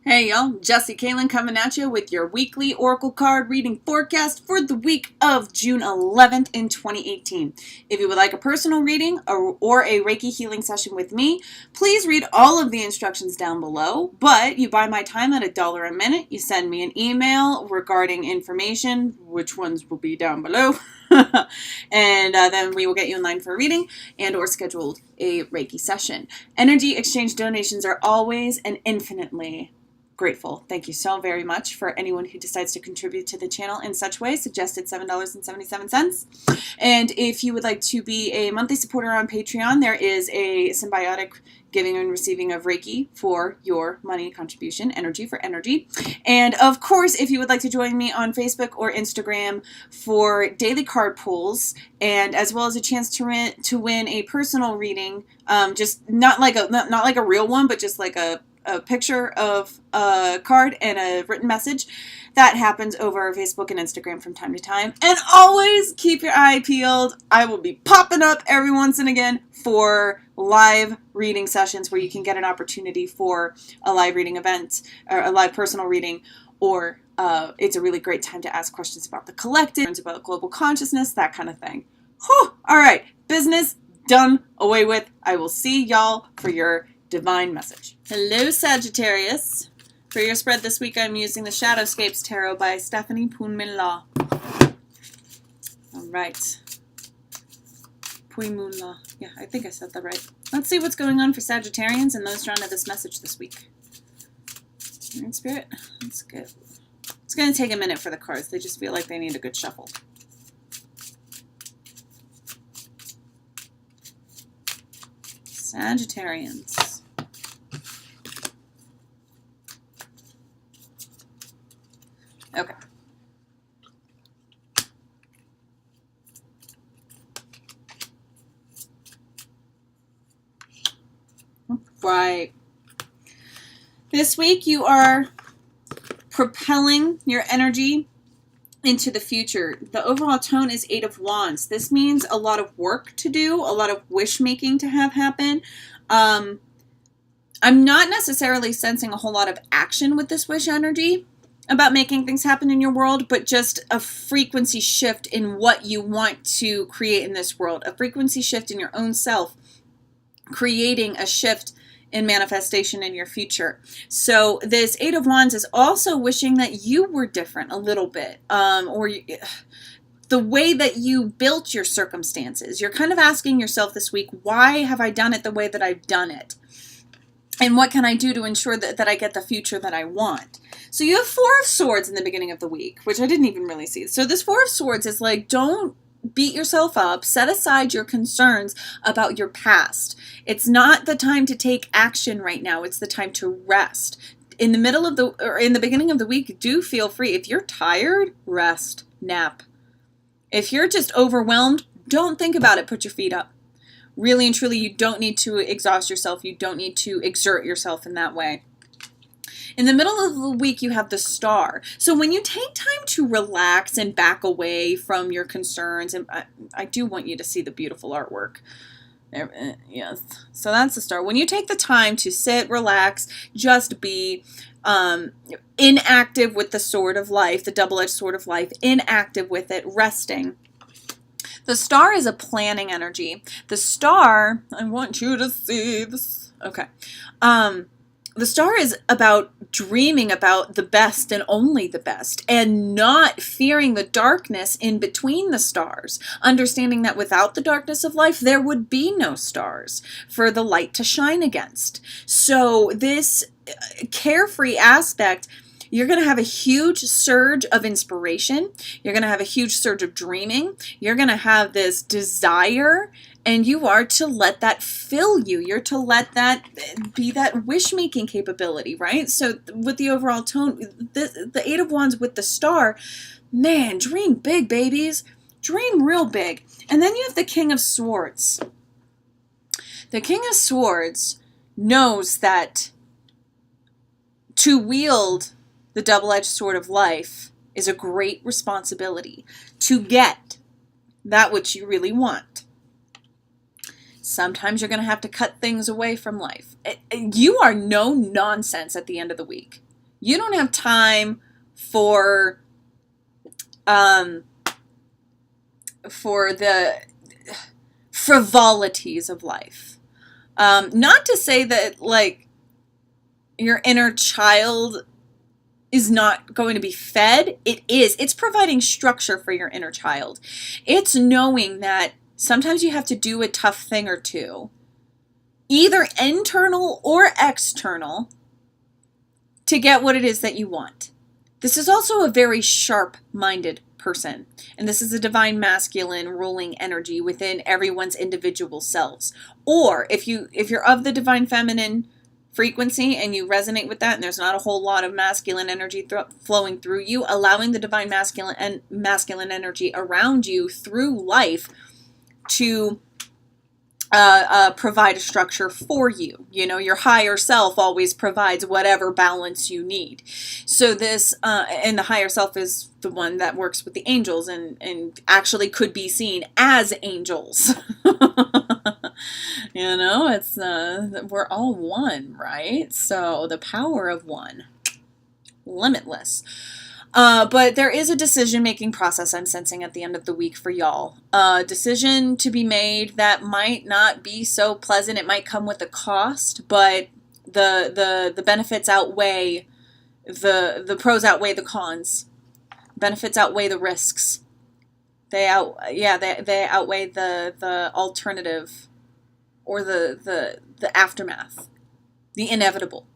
Hey y'all, Jesse Kalen coming at you with your weekly Oracle card reading forecast for the week of June 11th in 2018. If you would like a personal reading or a Reiki healing session with me, please read all of the instructions down below, but you buy my time at $1 a minute. You send me an email regarding information, which ones will be down below, and then we will get you in line for a reading and or scheduled a Reiki session. Energy exchange donations are always and infinitely grateful. Thank you so very much for anyone who decides to contribute to the channel in such way. Suggested $7.77. And if you would like to be a monthly supporter on Patreon, there is a symbiotic giving and receiving of Reiki for your money contribution, energy for energy. And of course, if you would like to join me on Facebook or Instagram for daily card pulls, and as well as a chance to win a personal reading, just not like a real one, but just like a picture of a card and a written message. That happens over Facebook and Instagram from time to time. And always keep your eye peeled. I will be popping up every once and again for live reading sessions where you can get an opportunity for a live reading event or a live personal reading, or it's a really great time to ask questions about the collective, about global consciousness, that kind of thing. Whew. All right, business done away with. I will see y'all for your divine message. Hello, Sagittarius. For your spread this week, I'm using the Shadowscapes Tarot by Stephanie Poon-Min-La. All right. Pui-Moon-La. Yeah, I think I said that right. Let's see what's going on for Sagittarians and those drawn to this message this week. All right, Spirit. That's good. It's going to take a minute for the cards. They just feel like they need a good shuffle. Sagittarians. Okay. Right. This week you are propelling your energy into the future. The overall tone is 8 of Wands. This means a lot of work to do, a lot of wish making to have happen. I'm not necessarily sensing a whole lot of action with this wish energy about making things happen in your world, but just a frequency shift in what you want to create in this world, a frequency shift in your own self, creating a shift in manifestation in your future. So this 8 of Wands is also wishing that you were different a little bit, the way that you built your circumstances. You're kind of asking yourself this week, why have I done it the way that I've done it? And what can I do to ensure that I get the future that I want? So you have 4 of Swords in the beginning of the week, which I didn't even really see. So this 4 of Swords is like, don't beat yourself up. Set aside your concerns about your past. It's not the time to take action right now. It's the time to rest. In the beginning of the week, do feel free. If you're tired, rest, nap. If you're just overwhelmed, don't think about it. Put your feet up. Really and truly, you don't need to exhaust yourself. You don't need to exert yourself in that way. In the middle of the week, you have the Star. So when you take time to relax and back away from your concerns, and I do want you to see the beautiful artwork. Yes. So that's the Star. When you take the time to sit, relax, just be inactive with the sword of life, the double-edged sword of life, inactive with it, resting. The Star is a planning energy. The Star, I want you to see this. Okay. The Star is about dreaming about the best and only the best, and not fearing the darkness in between the stars. Understanding that without the darkness of life, there would be no stars for the light to shine against. So this carefree aspect, you're going to have a huge surge of inspiration. You're going to have a huge surge of dreaming. You're going to have this desire, and you are to let that fill you. You're to let that be that wish-making capability, right? So with the overall tone, the 8 of Wands with the Star, man, dream big, babies. Dream real big. And then you have the King of Swords. The King of Swords knows that to wield the double-edged sword of life is a great responsibility to get that which you really want. Sometimes you're going to have to cut things away from life. You are no nonsense at the end of the week. You don't have time for the frivolities of life. Not to say that, like, your inner child is not going to be fed. It is. It's providing structure for your inner child. It's knowing that sometimes you have to do a tough thing or two, either internal or external, to get what it is that you want. This is also a very sharp-minded person, and this is a divine masculine ruling energy within everyone's individual selves. Or if you're of the divine feminine frequency and you resonate with that, and there's not a whole lot of masculine energy flowing through you, allowing the divine masculine energy around you through life to provide a structure for you. You know, your higher self always provides whatever balance you need. So this, and the higher self is the one that works with the angels and actually could be seen as angels. You know, it's, we're all one, right? So the power of one, limitless. But there is a decision-making process I'm sensing at the end of the week for y'all. A decision to be made that might not be so pleasant. It might come with a cost, but the benefits outweigh the pros outweigh the cons. Benefits outweigh the risks. They outweigh the alternative or the aftermath, the inevitable.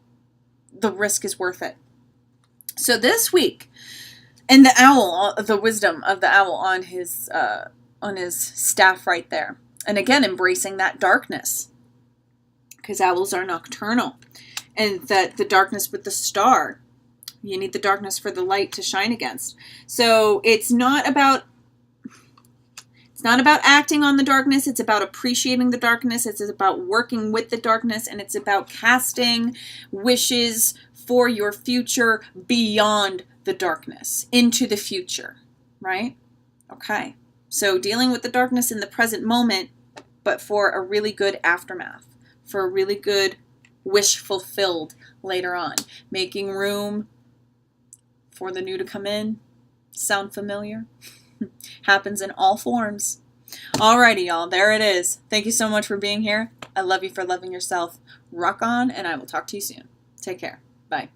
The risk is worth it. So this week, and the owl, the wisdom of the owl on his staff right there. And again, embracing that darkness, because owls are nocturnal, and that the darkness with the star, you need the darkness for the light to shine against. So it's not about acting on the darkness. It's about appreciating the darkness. It's about working with the darkness, and it's about casting wishes for your future beyond the darkness, into the future, right? Okay. So dealing with the darkness in the present moment, but for a really good aftermath, for a really good wish fulfilled later on. Making room for the new to come in. Sound familiar? Happens in all forms. Alrighty, y'all. There it is. Thank you so much for being here. I love you for loving yourself. Rock on, and I will talk to you soon. Take care. Bye.